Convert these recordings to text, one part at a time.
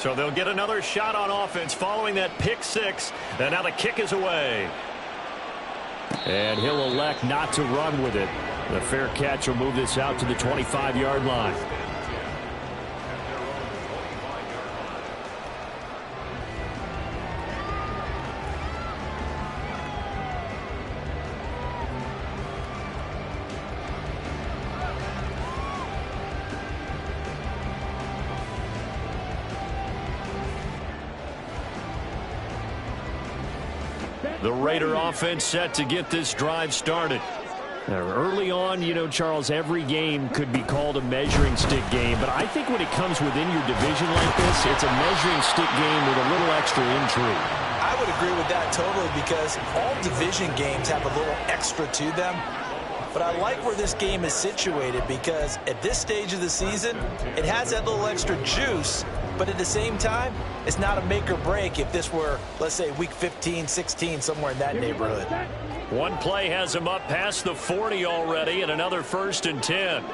So they'll get another shot on offense following that pick six. And now the kick is away. And he'll elect not to run with it. The fair catch will move this out to the 25-yard line. The Raider offense set to get this drive started. Now, early on, you know, Charles, every game could be called a measuring stick game, but I think when it comes within your division like this, it's a measuring stick game with a little extra intrigue. I would agree with that totally, because all division games have a little extra to them. But I like where this game is situated, because at this stage of the season, it has that little extra juice. But at the same time, it's not a make or break if this were, let's say, week 15, 16, somewhere in that neighborhood. One play has him up past the 40 already, and another 1st and 10.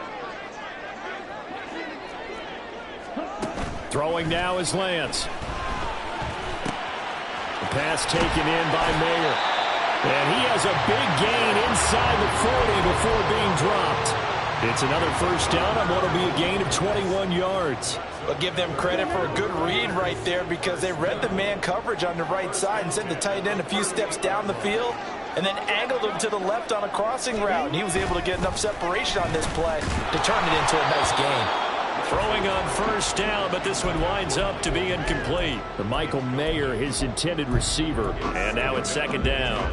Throwing now is Lance. The pass taken in by Mayer. And he has a big gain inside the 40 before being dropped. It's another 1st down on what will be a gain of 21 yards. But give them credit for a good read right there, because they read the man coverage on the right side and sent the tight end a few steps down the field and then angled him to the left on a crossing route. And he was able to get enough separation on this play to turn it into a nice gain. Throwing on 1st down, but this one winds up to be incomplete. The Michael Mayer, his intended receiver. And now it's 2nd down.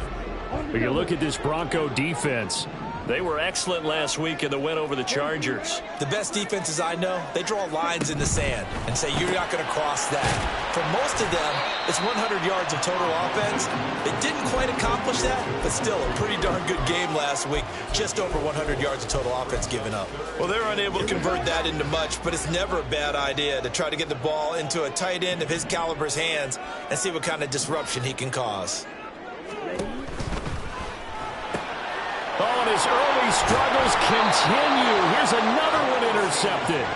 But you look at this Bronco defense. They were excellent last week in the win over the Chargers. The best defenses I know, they draw lines in the sand and say you're not going to cross that. For most of them, it's 100 yards of total offense. They didn't quite accomplish that, but still a pretty darn good game last week. Just over 100 yards of total offense given up. Well, they're unable to convert that into much, but it's never a bad idea to try to get the ball into a tight end of his caliber's hands and see what kind of disruption he can cause. Oh, and his early struggles continue. Here's another one intercepted.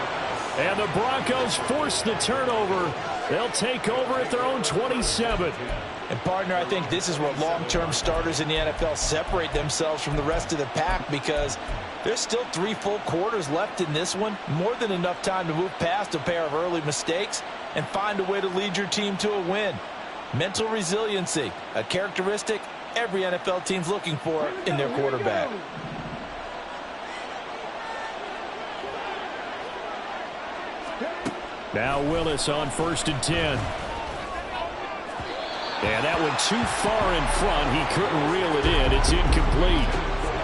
And the Broncos force the turnover. They'll take over at their own 27. And, partner, I think this is where long-term starters in the NFL separate themselves from the rest of the pack, because there's still 3 full quarters left in this one. More than enough time to move past a pair of early mistakes and find a way to lead your team to a win. Mental resiliency, a characteristic every NFL team's looking for in their quarterback. Now Willis on 1st and 10. And that one too far in front. He couldn't reel it in. It's incomplete.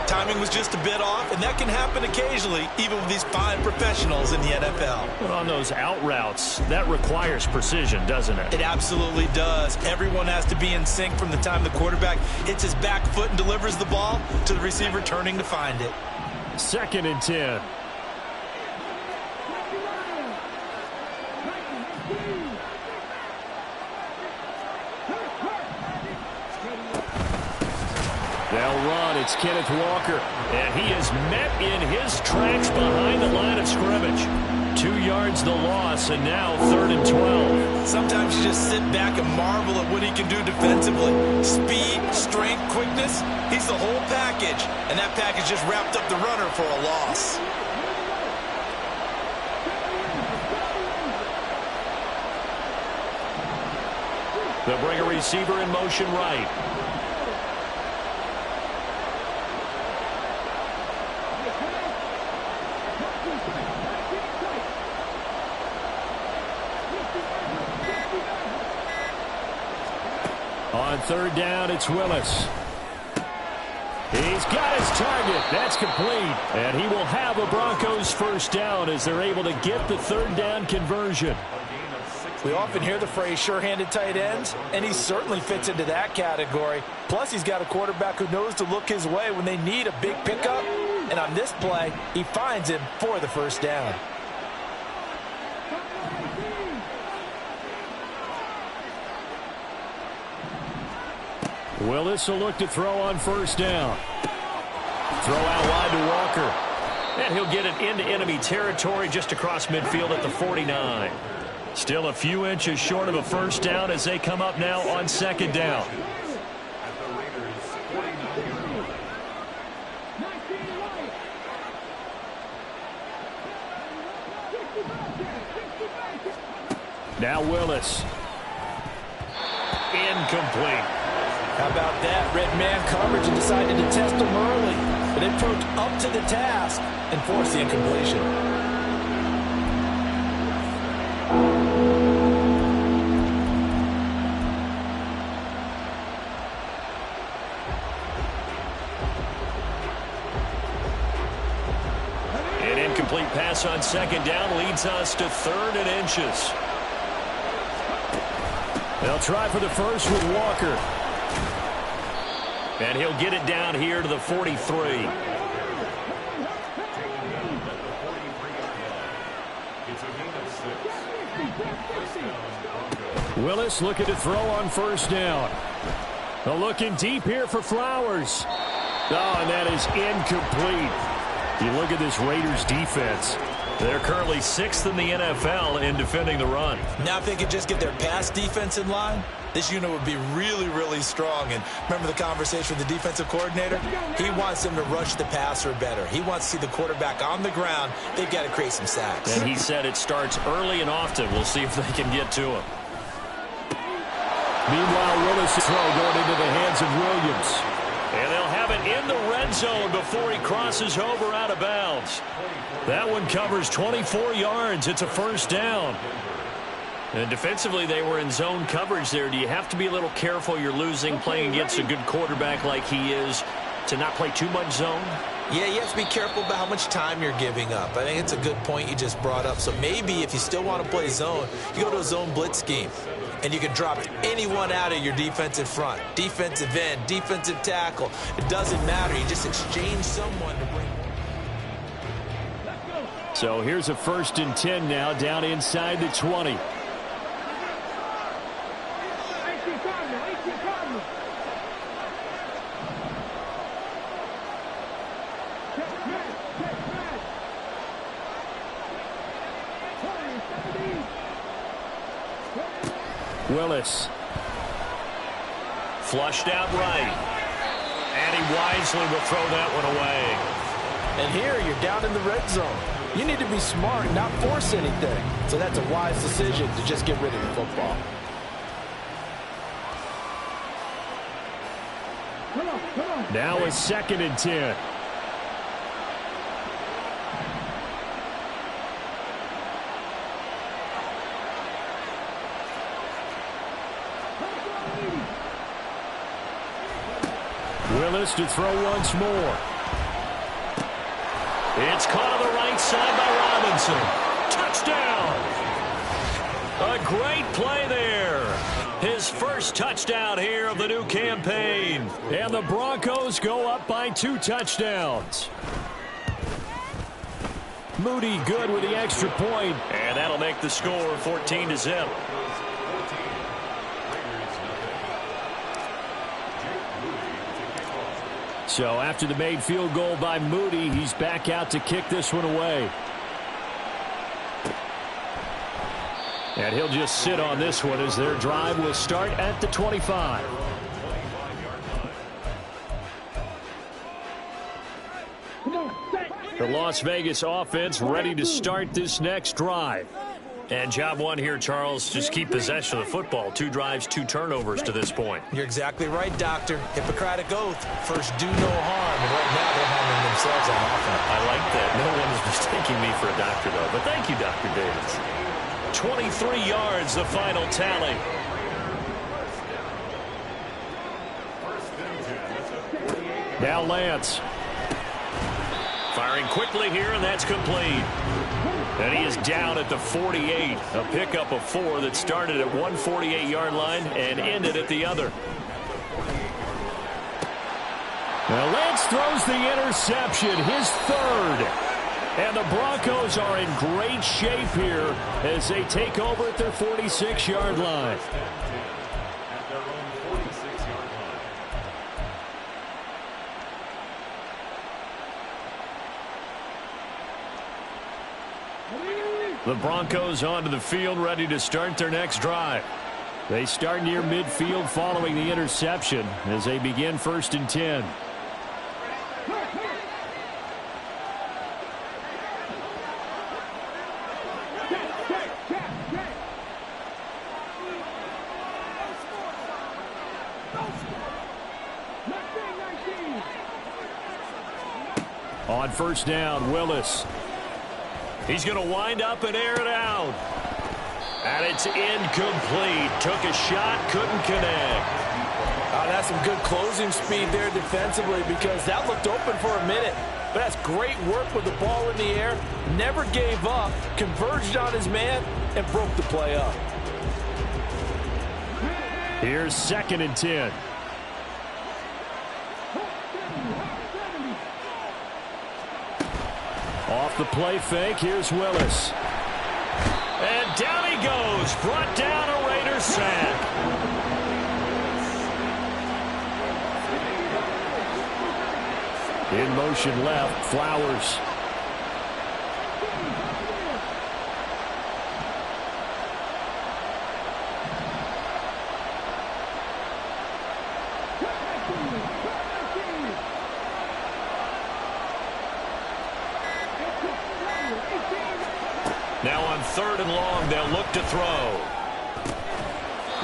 Timing was just a bit off, and that can happen occasionally, even with these fine professionals in the NFL. But on those out routes, that requires precision, doesn't it? It absolutely does. Everyone has to be in sync from the time the quarterback hits his back foot and delivers the ball to the receiver turning to find it. 2nd and 10. They'll run. It's Kenneth Walker. And he is met in his tracks behind the line of scrimmage. 2 yards the loss, and now 3rd and 12. Sometimes you just sit back and marvel at what he can do defensively. Speed, strength, quickness. He's the whole package. And that package just wrapped up the runner for a loss. They'll bring a receiver in motion right. On 3rd down, it's Willis. He's got his target. That's complete. And he will have a Broncos 1st down as they're able to get the 3rd down conversion. We often hear the phrase sure-handed tight ends, and he certainly fits into that category. Plus, he's got a quarterback who knows to look his way when they need a big pickup. And on this play, he finds him for the 1st down. Willis will look to throw on 1st down. Throw out wide to Walker. And he'll get it into enemy territory just across midfield at the 49. Still a few inches short of a first down as they come up now on second down. Now Willis. Incomplete. How about that? Red man coverage and decided to test him early. But they approached up to the task and forced the incompletion. An incomplete pass on second down leads us to 3rd and inches. They'll try for the first with Walker. And he'll get it down here to the 43. Willis looking to throw on first down. Looking deep here for Flowers. Oh, and that is incomplete. You look at this Raiders defense. They're currently 6th in the NFL in defending the run. Now if they could just get their pass defense in line, this unit would be really, really strong. And remember the conversation with the defensive coordinator? He wants them to rush the passer better. He wants to see the quarterback on the ground. They've got to create some sacks. And he said it starts early and often. We'll see if they can get to him. Meanwhile, Willis' throw going into the hands of Williams. And they'll have it in the red zone before he crosses over out of bounds. That one covers 24 yards. It's a first down. And defensively, they were in zone coverage there. Do you have to be a little careful you're losing playing against a good quarterback like he is to not play too much zone? Yeah, you have to be careful about how much time you're giving up. I think it's a good point you just brought up. So maybe if you still want to play zone, you go to a zone blitz scheme. And you can drop anyone out of your defensive front. Defensive end, defensive tackle. It doesn't matter. You just exchange someone to bring. So here's a 1st and 10 now down inside the 20. Willis. Flushed out right. And he wisely will throw that one away. And here you're down in the red zone. You need to be smart and not force anything. So that's a wise decision to just get rid of the football. Now a 2nd and 10. Willis to throw once more. It's caught on the right side by Robinson. Touchdown! A great play there. His first touchdown here of the new campaign. And the Broncos go up by 2 touchdowns. Moody good with the extra point. And that'll make the score 14-0. So after the made field goal by Moody, he's back out to kick this one away. And he'll just sit on this one as their drive will start at the 25. The Las Vegas offense ready to start this next drive. And job one here, Charles, just keep possession of the football. 2 drives, 2 turnovers to this point. You're exactly right, Doctor. Hippocratic oath. First, do no harm. And right now, they're harming themselves on offense. I like that. No one is mistaking me for a doctor, though. But thank you, Dr. Davis. 23 yards, the final tally. Now Lance. Firing quickly here, and that's complete. And he is down at the 48. A pickup of 4 that started at 148-yard line and ended at the other. Now Lance throws the interception, his 3rd. And the Broncos are in great shape here as they take over at their 46-yard line. The Broncos onto the field, ready to start their next drive. They start near midfield following the interception as they begin 1st and 10. On 1st down, Willis. He's going to wind up and air it out. And it's incomplete. Took a shot, couldn't connect. That's some good closing speed there defensively because that looked open for a minute. But that's great work with the ball in the air. Never gave up, converged on his man, and broke the play up. Here's 2nd and 10. Off the play fake, here's Willis. And down he goes, brought down a Raiders sack. In motion left, Flowers. Now on 3rd and long, they'll look to throw.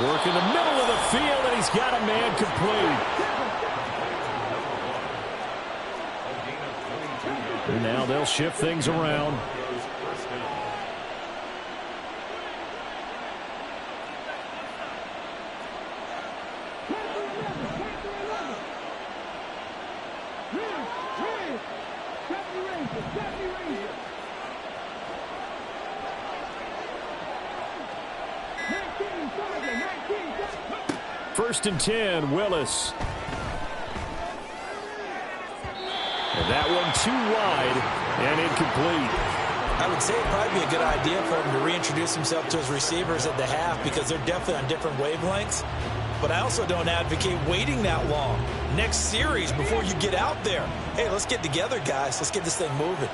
Work in the middle of the field, and he's got a man complete. And now they'll shift things around. First and 10, Willis. And that one too wide and incomplete. I would say it'd probably be a good idea for him to reintroduce himself to his receivers at the half because they're definitely on different wavelengths. But I also don't advocate waiting that long. Next series before you get out there. Hey, let's get together, guys. Let's get this thing moving.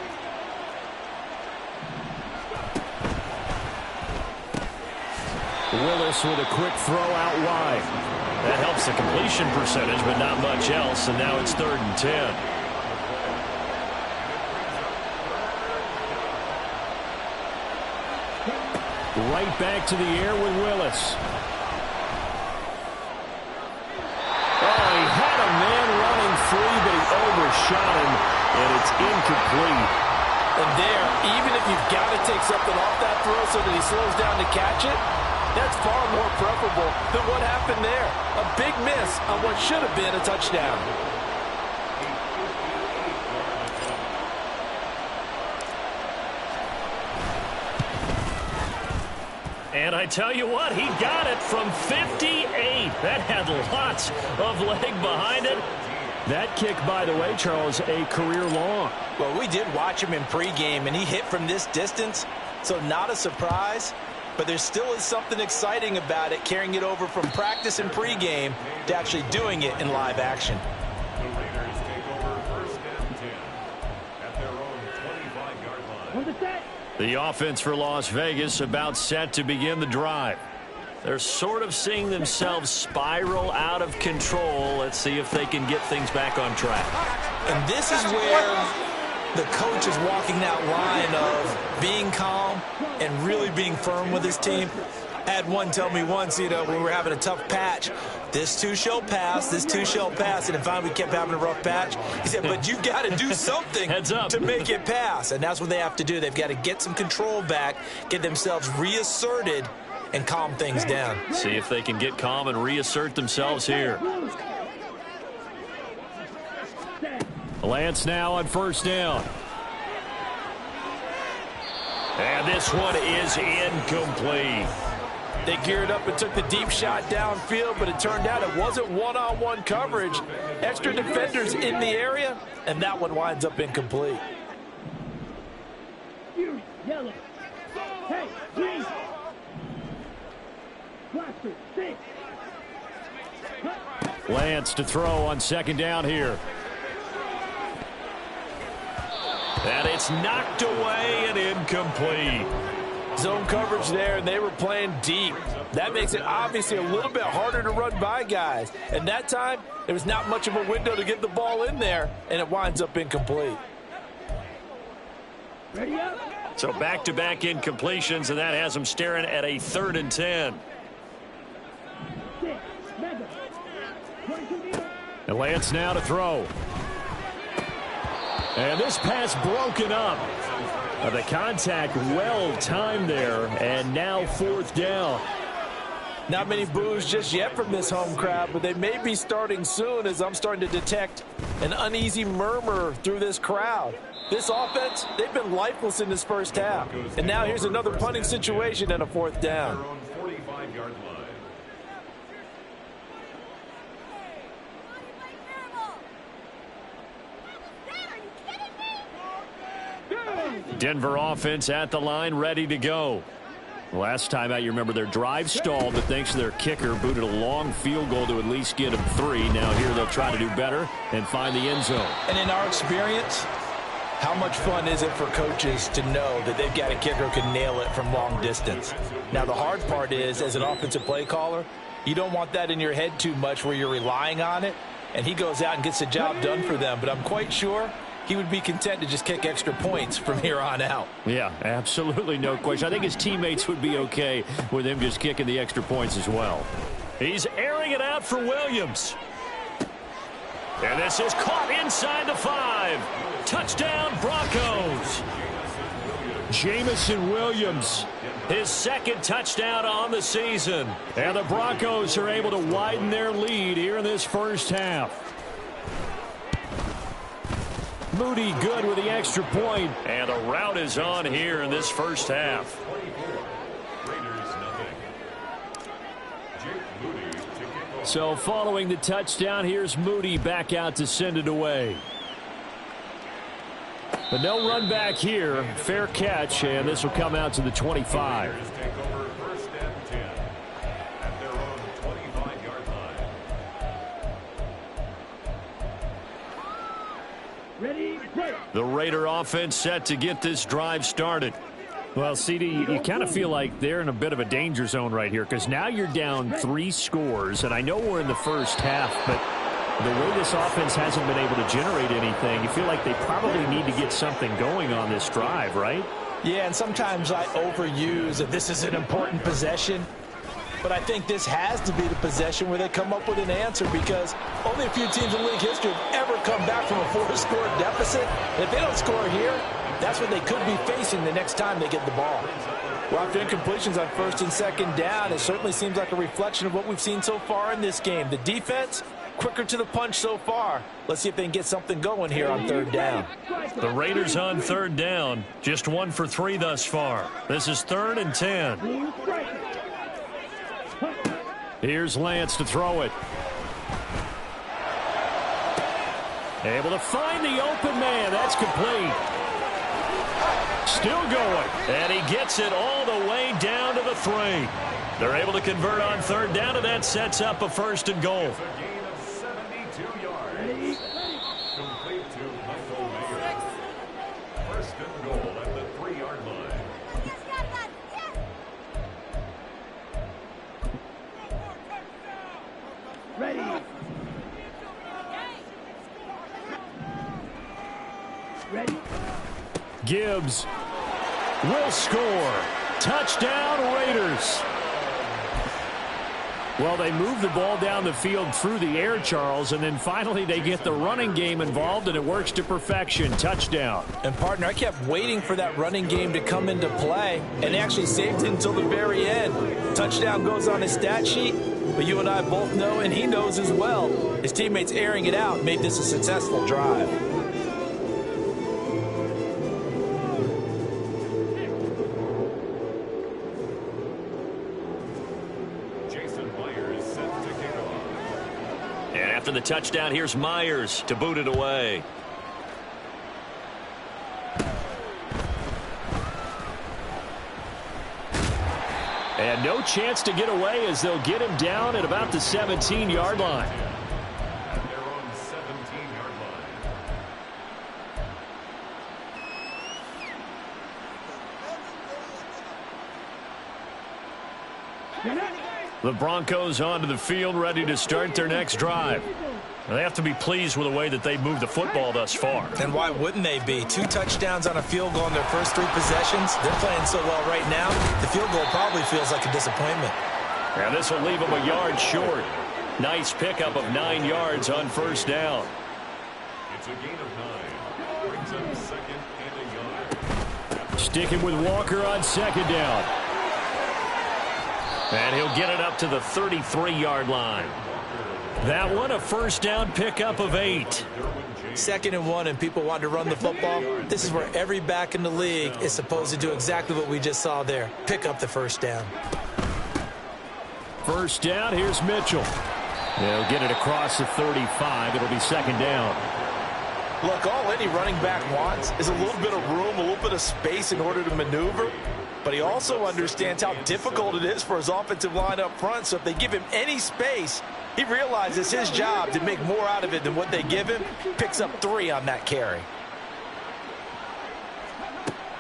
Willis with a quick throw out wide. That helps the completion percentage, but not much else. And now it's 3rd and 10. Right back to the air with Willis. Oh, he had a man running free, but he overshot him, and it's incomplete. And there, even if you've got to take something off that throw so that he slows down to catch it, that's far more preferable than what happened there. A big miss on what should have been a touchdown. And I tell you what, he got it from 58. That had lots of leg behind it. That kick, by the way, Charles, a career long. Well, we did watch him in pregame, and he hit from this distance, so not a surprise. But there still is something exciting about it, carrying it over from practice and pregame to actually doing it in live action. The Raiders take over 1st and 10 at their own 25-yard line. The offense for Las Vegas about set to begin the drive. They're sort of seeing themselves spiral out of control. Let's see if they can get things back on track. And this is where the coach is walking that line of being calm and really being firm with his team. I had one tell me once, when we were having a tough patch, this too shall pass, this too shall pass. And then finally we kept having a rough patch. He said, but you got to do something to make it pass. And that's what they have to do. They've got to get some control back, get themselves reasserted, and calm things down. See if they can get calm and reassert themselves here. Lance now on 1st down. And this one is incomplete. They geared up and took the deep shot downfield, but it turned out it wasn't one-on-one coverage. Extra defenders in the area, and that one winds up incomplete. Yellow. Hey, green. Lance to throw on 2nd down here. And it's knocked away and incomplete. Zone coverage there, and they were playing deep. That makes it obviously a little bit harder to run by guys. And that time, there was not much of a window to get the ball in there, and it winds up incomplete. Ready up. So back-to-back incompletions, and that has them staring at a 3rd and 10. 6, mega. 22 meters. And Lance now to throw. And this pass broken up. The contact well timed there, and now 4th down. Not many boos just yet from this home crowd, but they may be starting soon as I'm starting to detect an uneasy murmur through this crowd. This offense, they've been lifeless in this first half. And now here's another punting situation and a 4th down. 45-yard line. Denver offense at the line, ready to go. Last time out, you remember their drive stalled, but thanks to their kicker, booted a long field goal to at least get them 3. Now here they'll try to do better and find the end zone. And in our experience, how much fun is it for coaches to know that they've got a kicker who can nail it from long distance? Now, the hard part is, as an offensive play caller, you don't want that in your head too much where you're relying on it, and he goes out and gets the job done for them. But I'm quite sure he would be content to just kick extra points from here on out. Yeah, absolutely no question. I think his teammates would be okay with him just kicking the extra points as well. He's airing it out for Williams. And this is caught inside the 5. Touchdown, Broncos. Jamison Williams, his 2nd touchdown on the season. And the Broncos are able to widen their lead here in this first half. Moody good with the extra point. And the route is on here in this first half. So following the touchdown, here's Moody back out to send it away. But no run back here. Fair catch, and this will come out to the 25. The Raider offense set to get this drive started. Well, CD, you kind of feel like they're in a bit of a danger zone right here because now you're down 3 scores, and I know we're in the first half, but the way this offense hasn't been able to generate anything, you feel like they probably need to get something going on this drive, right? Yeah, and sometimes I overuse that this is an important possession. But I think this has to be the possession where they come up with an answer because only a few teams in league history have ever come back from a 4-score deficit. And if they don't score here, that's what they could be facing the next time they get the ball. Well, after incompletions on 1st and 2nd down, it certainly seems like a reflection of what we've seen so far in this game. The defense, quicker to the punch so far. Let's see if they can get something going here on 3rd down. The Raiders on 3rd down, just 1 for 3 thus far. This is 3rd and 10. Here's Lance to throw it. Able to find the open man. That's complete. Still going. And he gets it all the way down to the 3. They're able to convert on 3rd down, and that sets up a 1st and goal. It's a gain of 72 yards. Complete to Michael Mayer. 1st and goal at the 3-yard line. Ready. Ready. Gibbs will score. Touchdown, Raiders. Well, they move the ball down the field through the air, Charles, and then finally they get the running game involved, and it works to perfection. Touchdown. And, partner, I kept waiting for that running game to come into play, and actually saved it until the very end. Touchdown goes on his stat sheet, but you and I both know, and he knows as well, his teammates airing it out made this a successful drive. After the touchdown, here's Myers to boot it away. And no chance to get away as they'll get him down at about the 17-yard line. At their own 17-yard line. The Broncos onto the field, ready to start their next drive. They have to be pleased with the way that they've moved the football thus far. And why wouldn't they be? 2 touchdowns on a field goal in their first 3 possessions. They're playing so well right now, the field goal probably feels like a disappointment. And this will leave them a yard short. Nice pickup of 9 yards on first down. It's a gain of 9. Brings up second and a yard. Sticking with Walker on second down. And he'll get it up to the 33-yard line. That one, a first down pickup of 8. 2nd and 1, and people want to run the football. This is where every back in the league is supposed to do exactly what we just saw there. Pick up the first down. First down, here's Mitchell. They'll get it across the 35. It'll be second down. Look, all any running back wants is a little bit of room, a little bit of space in order to maneuver. But he also understands how difficult it is for his offensive line up front. So if they give him any space, he realizes his job to make more out of it than what they give him. Picks up 3 on that carry.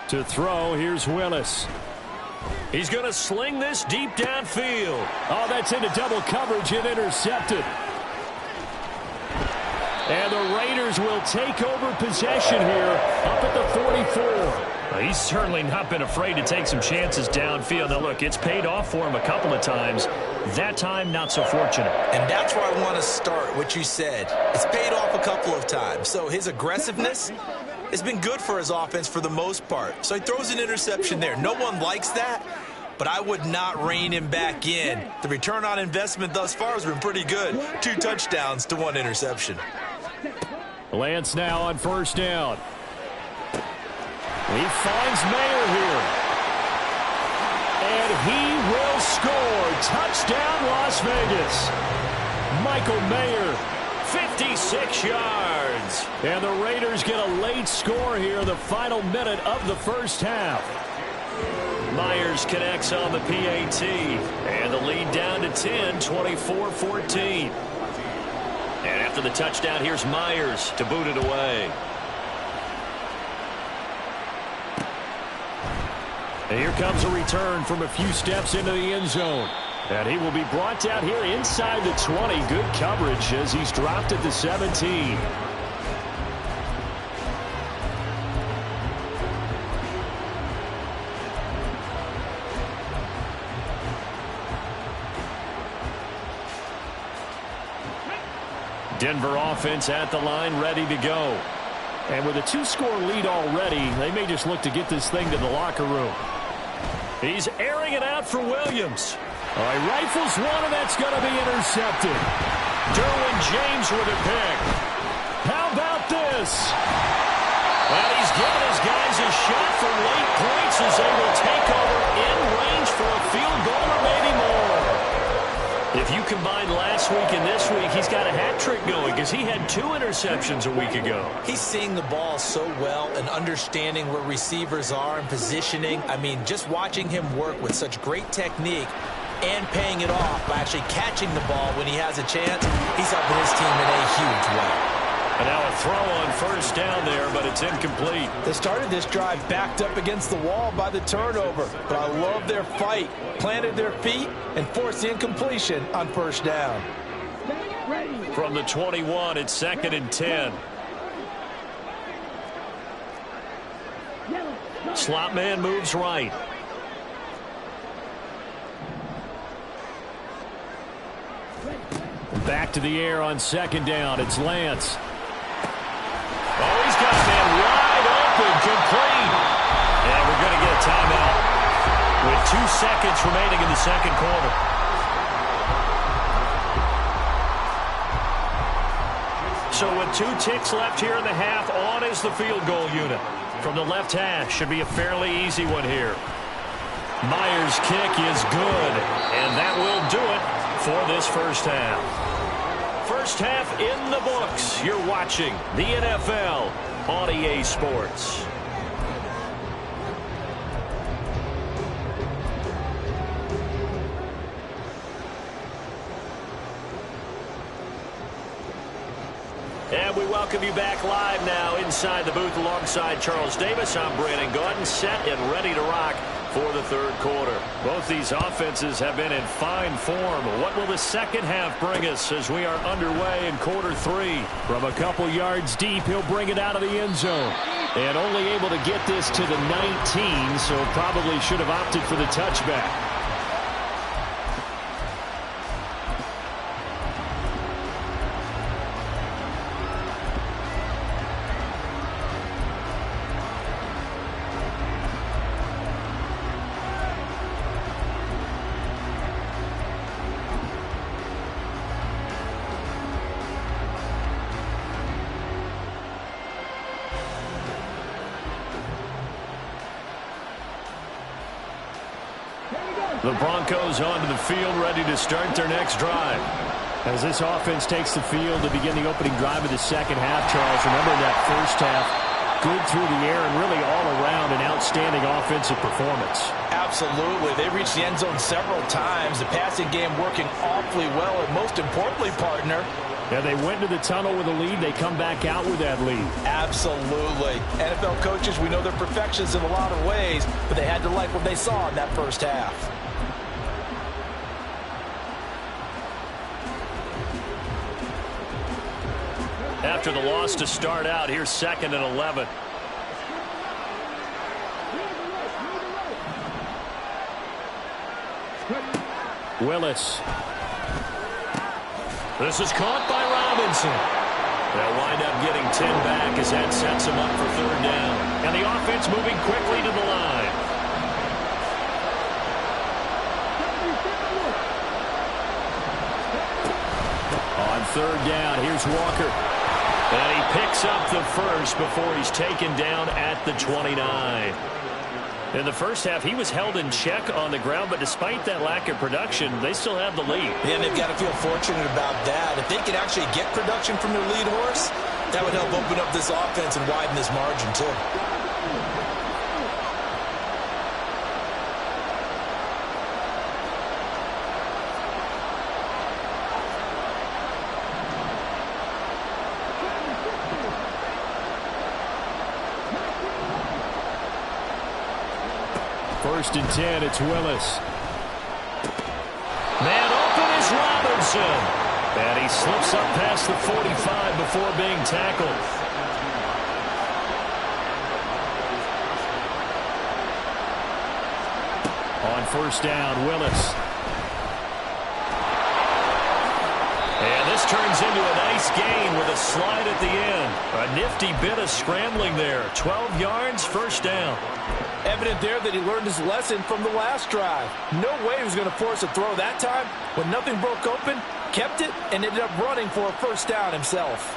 To throw, here's Willis. He's going to sling this deep downfield. Oh, that's into double coverage and intercepted. And the Raiders will take over possession here up at the 44. He's certainly not been afraid to take some chances downfield. Now, look, it's paid off for him a couple of times. That time, not so fortunate. And that's where I want to start, what you said. It's paid off a couple of times. So his aggressiveness has been good for his offense for the most part. So he throws an interception there. No one likes that, but I would not rein him back in. The return on investment thus far has been pretty good. 2 touchdowns to 1 interception. Lance now on first down. He finds Mayer here. And he will score. Touchdown, Las Vegas. Michael Mayer, 56 yards. And the Raiders get a late score here, the final minute of the first half. Myers connects on the PAT. And the lead down to 10, 24-14. And after the touchdown, here's Myers to boot it away. And here comes a return from a few steps into the end zone. And he will be brought down here inside the 20. Good coverage as he's dropped at the 17. Denver offense at the line, ready to go. And with a 2-score lead already, they may just look to get this thing to the locker room. He's airing it out for Williams. All right, rifles one, and that's going to be intercepted. Derwin James with a pick. How about this? Well, he's given his guys a shot for late points as they will take over in range for a field goal or maybe more. If you combine last week and this week, he's got a hat trick going because he had 2 interceptions a week ago. He's seeing the ball so well and understanding where receivers are and positioning. I mean, just watching him work with such great technique and paying it off by actually catching the ball when he has a chance, he's helping his team in a huge way. And now a throw on first down there, but it's incomplete. They started this drive backed up against the wall by the turnover, but I love their fight. Planted their feet and forced the incompletion on first down. From the 21, it's 2nd and 10. Slot man moves right. Back to the air on second down. It's Lance. Oh, he's got a man wide open, complete. And we're going to get a timeout with 2 seconds remaining in the second quarter. So with 2 ticks left here in the half, on is the field goal unit. From the left hash, should be a fairly easy one here. Myers' kick is good, and that will do it for this first half. First half in the books. You're watching the NFL on EA Sports. And we welcome you back live now inside the booth alongside Charles Davis. I'm Brandon Gaudin, set and ready to rock for the third quarter. Both these offenses have been in fine form. What will the second half bring us as we are underway in quarter 3? From a couple yards deep, he'll bring it out of the end zone. And only able to get this to the 19, so probably should have opted for the touchback. The Broncos onto the field, ready to start their next drive. As this offense takes the field to begin the opening drive of the second half, Charles, remember that first half, good through the air and really all around an outstanding offensive performance. Absolutely. They reached the end zone several times. The passing game working awfully well, and most importantly, partner, yeah, they went to the tunnel with a lead. They come back out with that lead. Absolutely. NFL coaches, we know they're perfectionists in a lot of ways, but they had to like what they saw in that first half. After the loss to start out, here's 2nd and 11. Willis. This is caught by Robinson. They'll wind up getting 10 back as that sets them up for third down. And the offense moving quickly to the line. On third down, here's Walker. And he picks up the first before he's taken down at the 29. In the first half, he was held in check on the ground, but despite that lack of production, they still have the lead. And they've got to feel fortunate about that. If they could actually get production from their lead horse, that would help open up this offense and widen this margin, too. First and 10, it's Willis. Man open is Robinson. And he slips up past the 45 before being tackled. On first down, Willis. And this turns into a nice gain with a slide at the end. A nifty bit of scrambling there. 12 yards, first down. Evident there that he learned his lesson from the last drive. No way he was going to force a throw that time. When nothing broke open, kept it, and ended up running for a first down himself.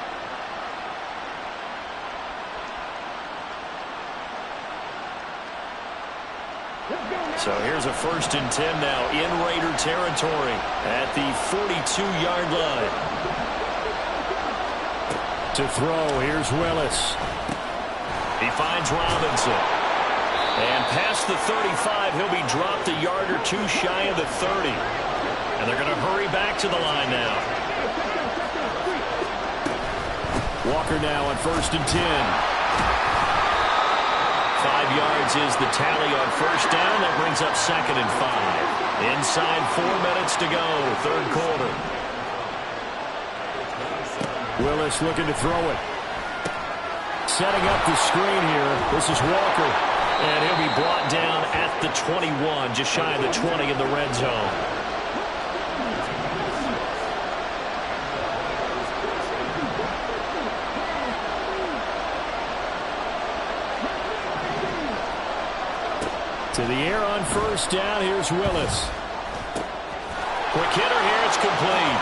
So here's a first and 10 now in Raider territory at the 42-yard line. To throw, here's Willis. He finds Robinson. And past the 35, he'll be dropped a yard or two shy of the 30. And they're going to hurry back to the line now. Walker now on first and 10. 5 yards is the tally on first down. That brings up 2nd and 5. Inside 4 minutes to go, third quarter. Willis looking to throw it. Setting up the screen here. This is Walker. And he'll be brought down at the 21, just shy of the 20 in the red zone. To the air on first down, here's Willis. Quick hitter here, it's complete.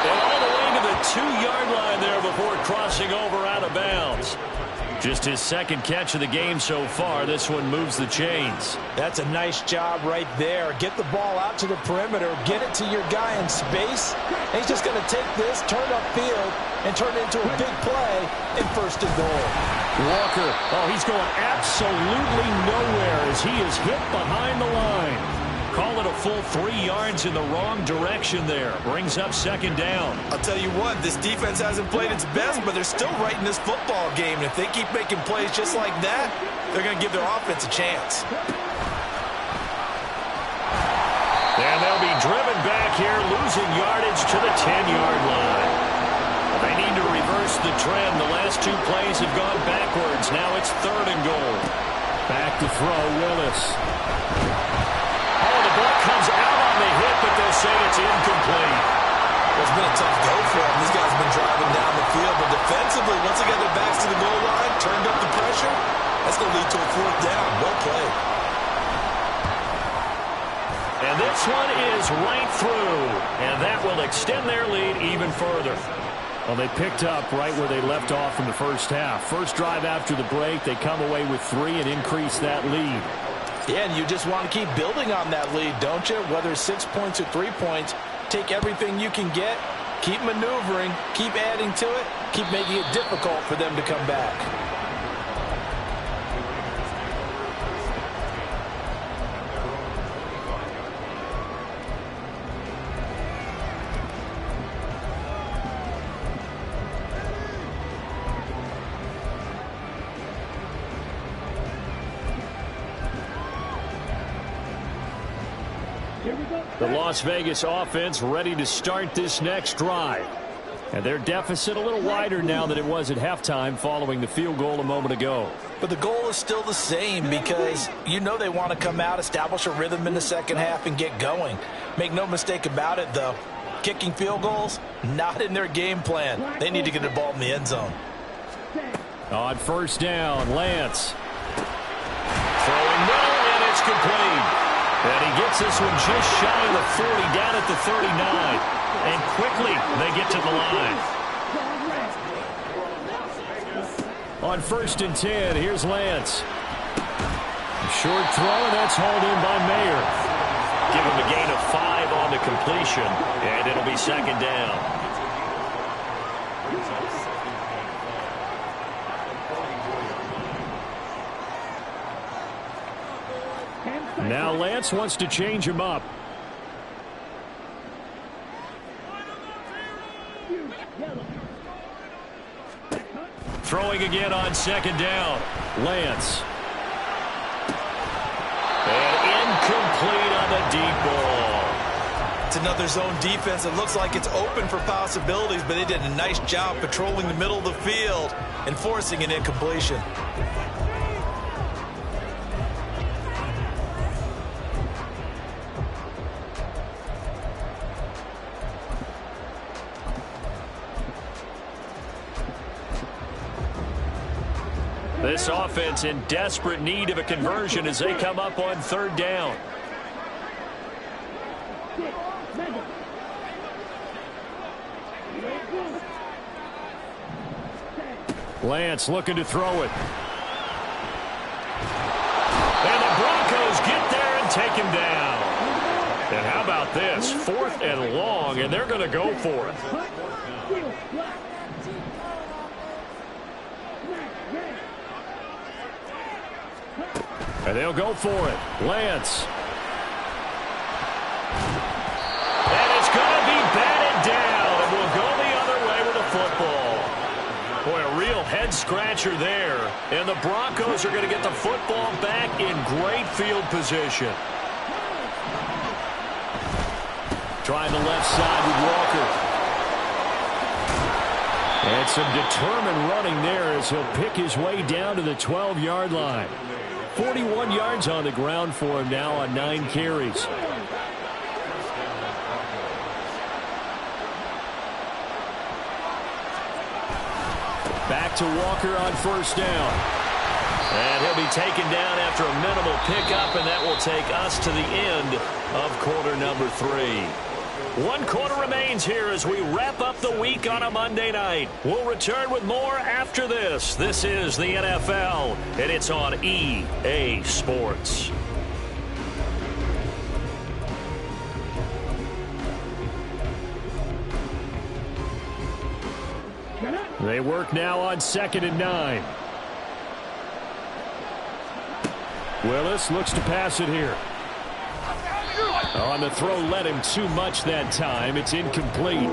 And all the way to the 2-yard line there before crossing over out of bounds. Just his second catch of the game so far. This one moves the chains. That's a nice job right there. Get the ball out to the perimeter. Get it to your guy in space. And he's just going to take this, turn upfield, and turn it into a big play in first and goal. Walker, oh, he's going absolutely nowhere as he is hit behind the line. Call it a full 3 yards in the wrong direction there. Brings up second down. I'll tell you what, this defense hasn't played its best, but they're still right in this football game. And if they keep making plays just like that, they're going to give their offense a chance. losing yardage to the 10-yard line. They need to reverse the trend. The last two plays have gone backwards. Now it's 3rd and goal. Back to throw, Willis. Oh, the ball comes out on the hit, but they'll say it's incomplete. It's been a tough go for them. These guys have been driving down the field, but defensively, once they got their backs to the goal line, turned up the pressure, that's going to lead to a 4th down. Well played. And this one is right through, and that will extend their lead even further. Well, they picked up right where they left off in the first half. First drive after the break, they come away with 3 and increase that lead. Yeah, and you just want to keep building on that lead, don't you? Whether it's 6 points or 3 points, take everything you can get, keep maneuvering, keep adding to it, keep making it difficult for them to come back. The Las Vegas offense ready to start this next drive. And their deficit a little wider now than it was at halftime following the field goal a moment ago. But the goal is still the same because you know they want to come out, establish a rhythm in the second half, and get going. Make no mistake about it, though. Kicking field goals, not in their game plan. They need to get the ball in the end zone. On 1st down, Lance. Throwing middle, and it's complete. And he gets this one just shy of the 40, down at the 39. And quickly, they get to the line. On 1st and 10, here's Lance. Short throw, and that's hauled in by Mayer. Give him a gain of 5 on the completion, and it'll be 2nd down. Now Lance wants to change him up. Throwing again on 2nd down. Lance. And incomplete on the deep ball. It's another zone defense. It looks like it's open for possibilities, but they did a nice job patrolling the middle of the field and forcing an incompletion. This offense in desperate need of a conversion as they come up on 3rd down. Lance looking to throw it. And the Broncos get there and take him down. And how about this? 4th and long, and they're going to go for it. And they'll go for it. Lance. And it's going to be batted down. And we'll go the other way with the football. Boy, a real head-scratcher there. And the Broncos are going to get the football back in great field position. Trying the left side with Walker. And some determined running there as he'll pick his way down to the 12-yard line. 41 yards on the ground for him now on 9 carries. Back to Walker on 1st down. And he'll be taken down after a minimal pickup, and that will take us to the end of quarter number 3. 1 quarter remains here as we wrap up the week on a Monday night. We'll return with more after this. This is the NFL, and it's on EA Sports. They work now on 2nd and 9. Willis looks to pass it here. On the throw, led him too much that time. It's incomplete.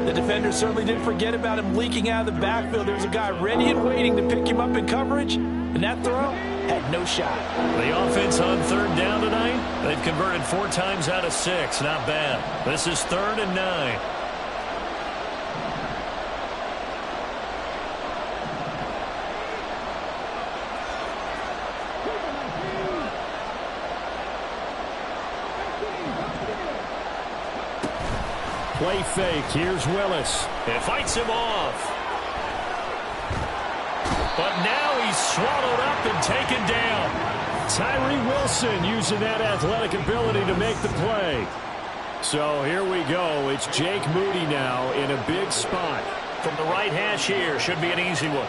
The defender certainly didn't forget about him leaking out of the backfield. There's a guy ready and waiting to pick him up in coverage. And that throw, had no shot. The offense on third down tonight, they've converted 4 times out of 6. Not bad. This is 3rd and 9. Play fake. Here's Willis. It fights him off. But now he's swallowed up and taken down. Tyree Wilson using that athletic ability to make the play. So here we go. It's Jake Moody now in a big spot. From the right hash here. Should be an easy one.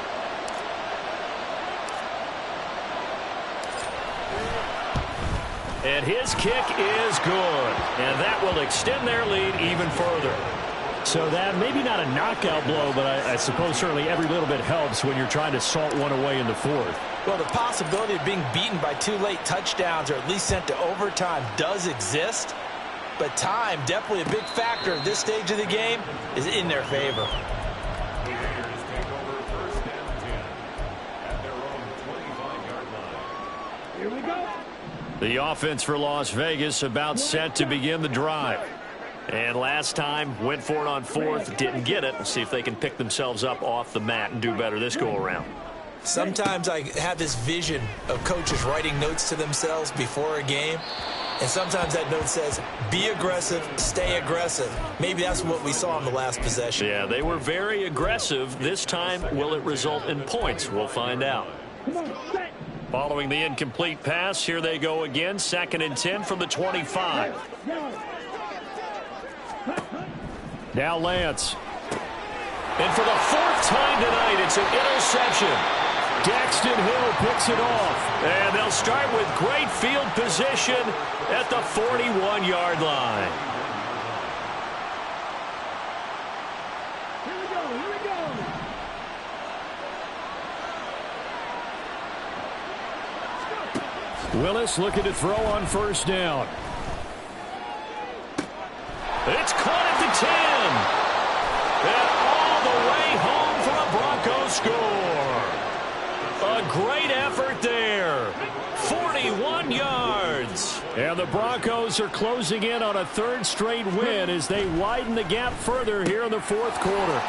And his kick is good. And that will extend their lead even further. So that maybe not a knockout blow, but I suppose certainly every little bit helps when you're trying to salt one away in the 4th. Well, the possibility of being beaten by 2 late touchdowns or at least sent to overtime does exist. But time, definitely a big factor at this stage of the game, is in their favor. The Bears take over 1st and 10 at their own 25-yard line. Here we go. The offense for Las Vegas about set to begin the drive. And last time, went for it on 4th, didn't get it. We'll see if they can pick themselves up off the mat and do better this go-around. Sometimes I have this vision of coaches writing notes to themselves before a game. And sometimes that note says, be aggressive, stay aggressive. Maybe that's what we saw in the last possession. Yeah, they were very aggressive. This time, will it result in points? We'll find out. Come on, set. Following the incomplete pass, here they go again. 2nd and 10 from the 25. Now Lance. And for the 4th time tonight, it's an interception. Daxton Hill picks it off. And they'll start with great field position at the 41-yard line. Here we go, here we go. Willis looking to throw on 1st down. It's caught at the 10. And all the way home for a Broncos score. A great effort there. 41 yards. And the Broncos are closing in on a 3rd straight win as they widen the gap further here in the 4th quarter.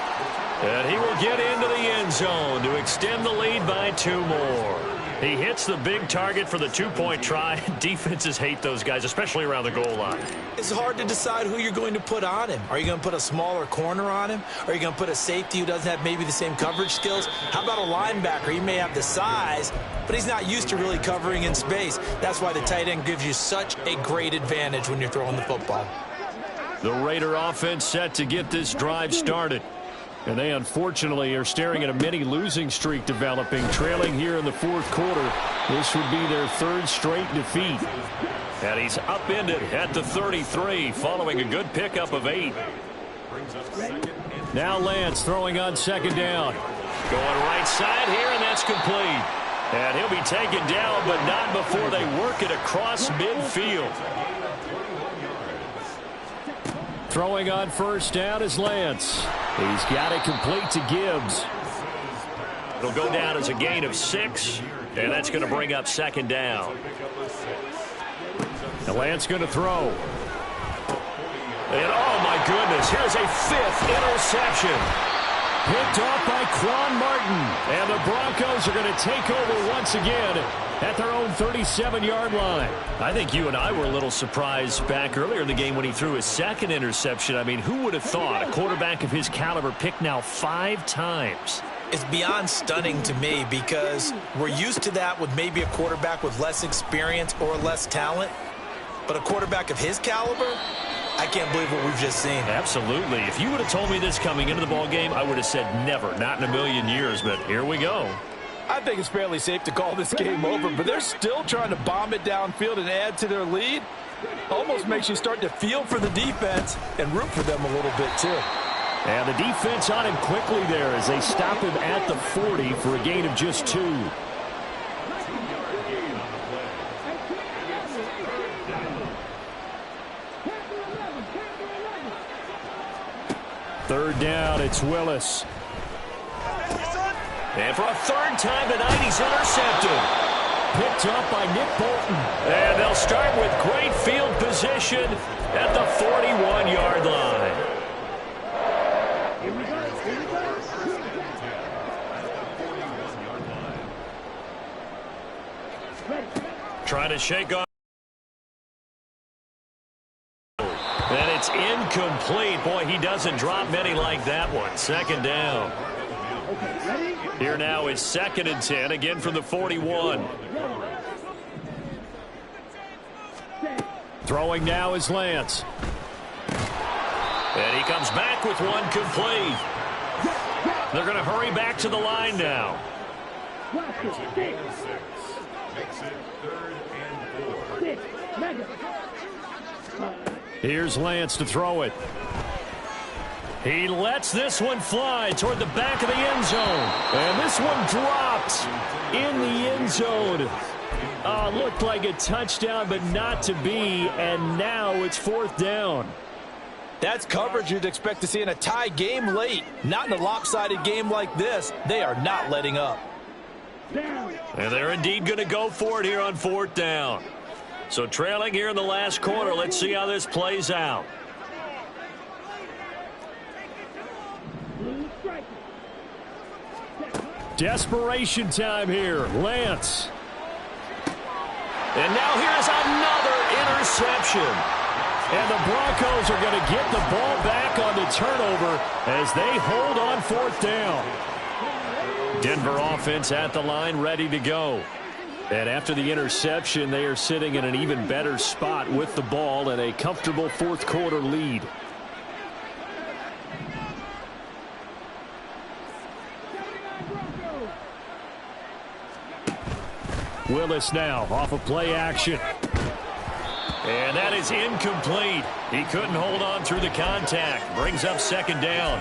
And he will get into the end zone to extend the lead by 2 more. He hits the big target for the 2-point try. Defenses hate those guys, especially around the goal line. It's hard to decide who you're going to put on him. Are you going to put a smaller corner on him? Are you going to put a safety who doesn't have maybe the same coverage skills? How about a linebacker? He may have the size, but he's not used to really covering in space. That's why the tight end gives you such a great advantage when you're throwing the football. The Raider offense set to get this drive started. And they unfortunately are staring at a mini losing streak developing, trailing here in the 4th quarter. This would be their 3rd straight defeat. And he's upended at the 33 following a good pickup of 8. Now Lance throwing on 2nd down. Going right side here, and that's complete. And he'll be taken down, but not before they work it across midfield. Throwing on 1st down is Lance. He's got it complete to Gibbs. It'll go down as a gain of 6, and that's going to bring up 2nd down. And Lance going to throw. And oh my goodness, here's a 5th interception. Picked off by Quan Martin. And the Broncos are going to take over once again at their own 37-yard line. I think you and I were a little surprised back earlier in the game when he threw his 2nd interception. I mean, who would have thought a quarterback of his caliber picked now 5 times? It's beyond stunning to me because we're used to that with maybe a quarterback with less experience or less talent. But a quarterback of his caliber, I can't believe what we've just seen. Absolutely. If you would have told me this coming into the ball game, I would have said never, not in a million years. But here we go. I think it's fairly safe to call this game over, but they're still trying to bomb it downfield and add to their lead. Almost makes you start to feel for the defense and root for them a little bit, too. And the defense on him quickly there as they stop him at the 40 for a gain of just 2. Third down, it's Willis. And for a 3rd time tonight, he's intercepted. picked up by Nick Bolton. And they'll start with great field position at the 41-yard line. Here we go. Here we go. Ready. Trying to shake on. And it's incomplete. Boy, he doesn't drop many like that one. Second down. Okay, ready? Here now is 2nd and 10, again from the 41. Throwing now is Lance. And he comes back with one complete. They're going to hurry back to the line now. Makes it 3rd and 4. Here's Lance to throw it. He lets this one fly toward the back of the end zone. And this one drops in the end zone. Looked like a touchdown, but not to be. And now it's 4th down. That's coverage you'd expect to see in a tie game late. Not in a lopsided game like this. They are not letting up. And they're indeed going to go for it here on 4th down. So trailing here in the last quarter. Let's see how this plays out. Desperation time here. Lance. And now here's another interception. And the Broncos are going to get the ball back on the turnover as they hold on 4th down. Denver offense at the line, ready to go. And after the interception, they are sitting in an even better spot with the ball and a comfortable 4th quarter lead. Willis now off of play action. And that is incomplete. He couldn't hold on through the contact. Brings up 2nd down.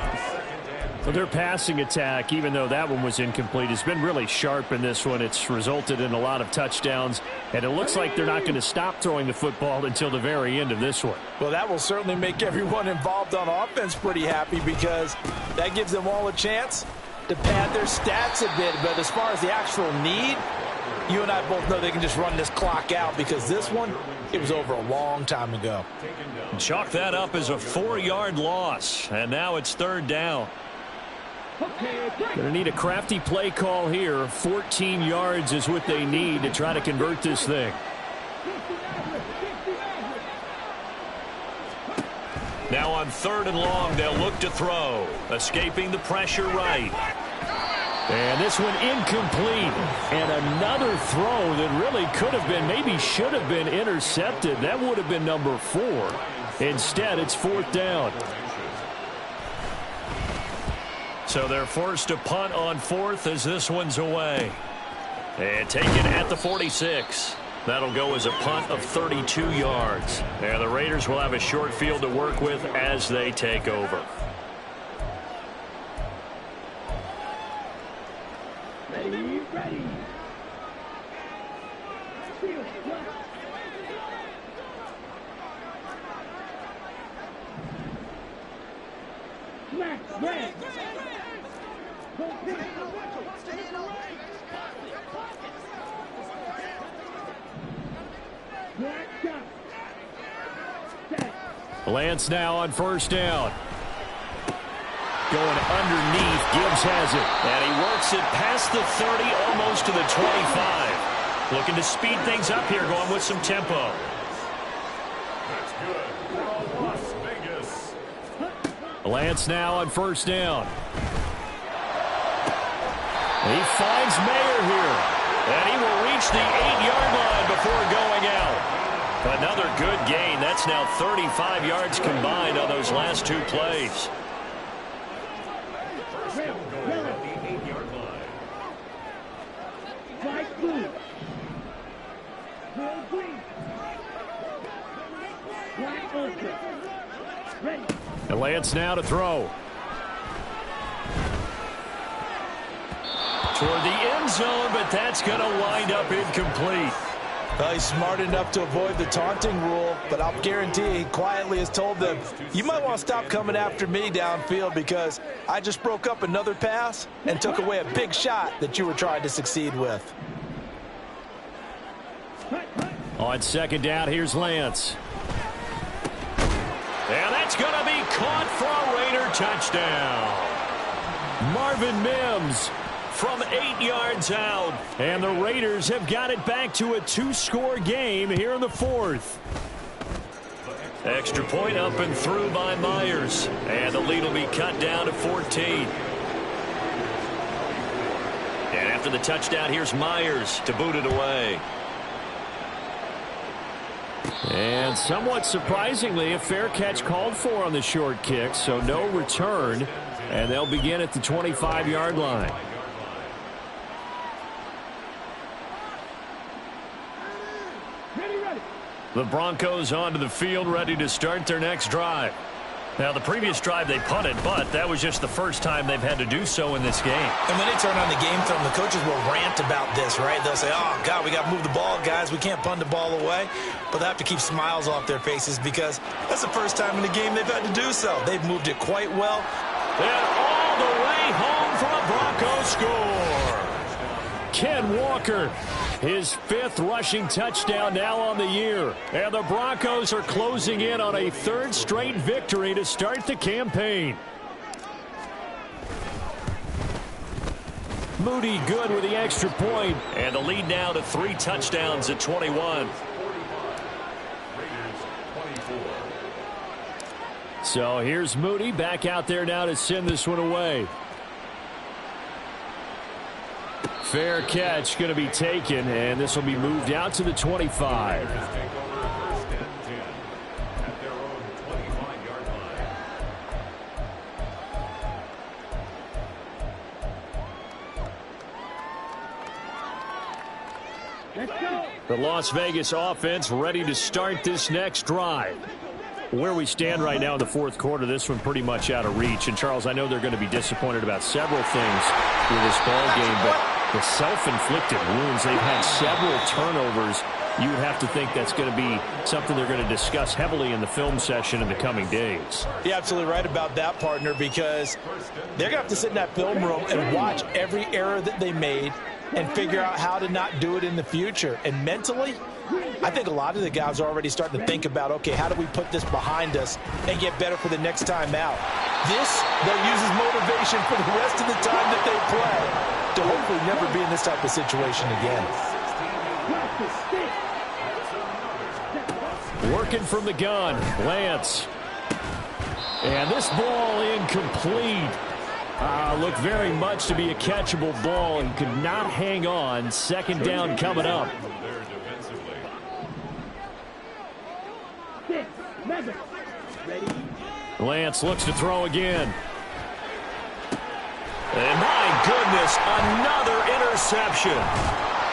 Well, their passing attack, even though that one was incomplete, has been really sharp in this one. It's resulted in a lot of touchdowns, and it looks like they're not going to stop throwing the football until the very end of this one. Well, that will certainly make everyone involved on offense pretty happy because that gives them all a chance to pad their stats a bit. But as far as the actual need, you and I both know they can just run this clock out because this one, it was over a long time ago. Chalk that up as a 4-yard loss, and now it's 3rd down. Going to need a crafty play call here. 14 yards is what they need to try to convert this thing. Now on 3rd and long, they'll look to throw. Escaping the pressure right. And this one incomplete. And another throw that really could have been, maybe should have been intercepted. That would have been number 4. Instead, it's 4th down. So they're forced to punt on 4th as this one's away. And taken at the 46. That'll go as a punt of 32 yards. And the Raiders will have a short field to work with as they take over. Ready, ready. Max, red. Lance now on 1st down. Going underneath, Gibbs has it. And he works it past the 30, almost to the 25. Looking to speed things up here, going with some tempo. That's good. Las Vegas. Lance now on 1st down. He finds Mayer here. And he will reach the 8-yard line before going out. Another good gain. That's now 35 yards combined on those last 2 plays. And Lance now to throw. Toward the end zone, but that's going to wind up incomplete. Well, he's smart enough to avoid the taunting rule, but I'll guarantee he quietly has told them, you might want to stop coming after me downfield because I just broke up another pass and took away a big shot that you were trying to succeed with. On second down, here's Lance. And that's going to be caught for a Raider touchdown. Marvin Mims from 8 yards out. And the Raiders have got it back to a 2-score game here in the fourth. Extra point up and through by Myers. And the lead will be cut down to 14. And after the touchdown, here's Myers to boot it away. And somewhat surprisingly, a fair catch called for on the short kick, so no return. And they'll begin at the 25-yard line. The Broncos onto the field, ready to start their next drive. Now, the previous drive they punted, but that was just the first time they've had to do so in this game. And when they turn on the game film, the coaches will rant about this, right? They'll say, oh, God, we got to move the ball, guys. We can't punt the ball away. But they have to keep smiles off their faces because that's the first time in the game they've had to do so. They've moved it quite well. And all the way home for a Broncos score. Ken Walker, his 5th rushing touchdown now on the year. And the Broncos are closing in on a 3rd straight victory to start the campaign. Moody good with the extra point. And the lead now to 3 touchdowns at 21. So here's Moody back out there now to send this one away. Fair catch going to be taken, and this will be moved out to the 25. The Las Vegas offense ready to start this next drive. Where we stand right now in the fourth quarter, this one pretty much out of reach. And, Charles, I know they're going to be disappointed about several things with this ball game, but the self-inflicted wounds, they've had several turnovers. You would have to think that's going to be something they're going to discuss heavily in the film session in the coming days. You're absolutely right about that, partner, because they're going to have to sit in that film room and watch every error that they made and figure out how to not do it in the future. And mentally, I think a lot of the guys are already starting to think about, okay, how do we put this behind us and get better for the next time out? This, they'll use as motivation for the rest of the time that they play to hopefully never be in this type of situation again. Working from the gun, Lance. And this ball incomplete. Looked very much to be a catchable ball and could not hang on. Second down coming up. Lance looks to throw again. And my goodness, another interception.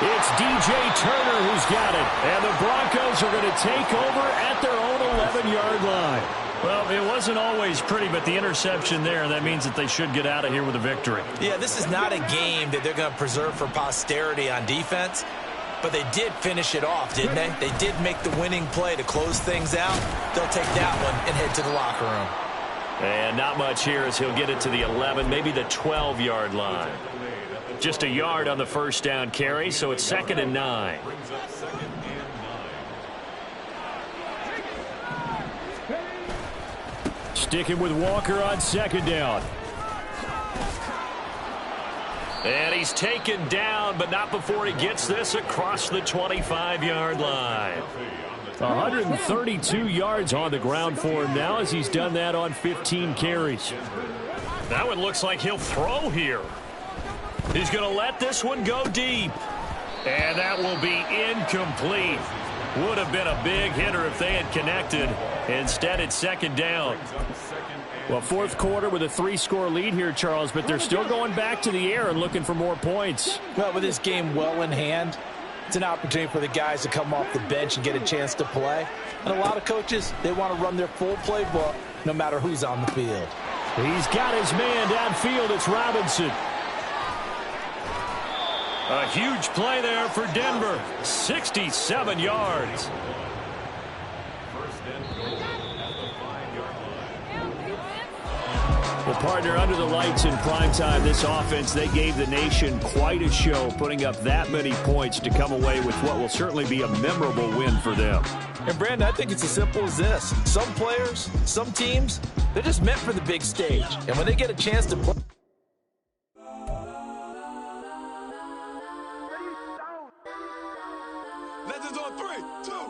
It's DJ Turner who's got it. And the Broncos are going to take over at their own 11-yard line. Well, it wasn't always pretty, but the interception there, that means that they should get out of here with a victory. Yeah, this is not a game that they're going to preserve for posterity on defense. But they did finish it off, didn't they? They did make the winning play to close things out. They'll take that one and head to the locker room. And not much here as he'll get it to the 11, maybe the 12-yard line. Just a yard on the first down carry, so it's 2nd and 9. Sticking with Walker on 2nd down. And he's taken down, but not before he gets this across the 25-yard line. 132 yards on the ground for him now as he's done that on 15 carries. That one looks like he'll throw here. He's going to let this one go deep. And that will be incomplete. Would have been a big hitter if they had connected. Instead, it's 2nd down. Well, fourth quarter with a 3-score lead here, Charles, but they're still going back to the air and looking for more points. Well, with this game well in hand, it's an opportunity for the guys to come off the bench and get a chance to play. And a lot of coaches, they want to run their full playbook no matter who's on the field. He's got his man downfield. It's Robinson. A huge play there for Denver. 67 yards. Well, partner, under the lights in primetime, this offense, they gave the nation quite a show, putting up that many points to come away with what will certainly be a memorable win for them. And, Brandon, I think it's as simple as this. Some players, some teams, they're just meant for the big stage. And when they get a chance to play... Legends on 3, 2,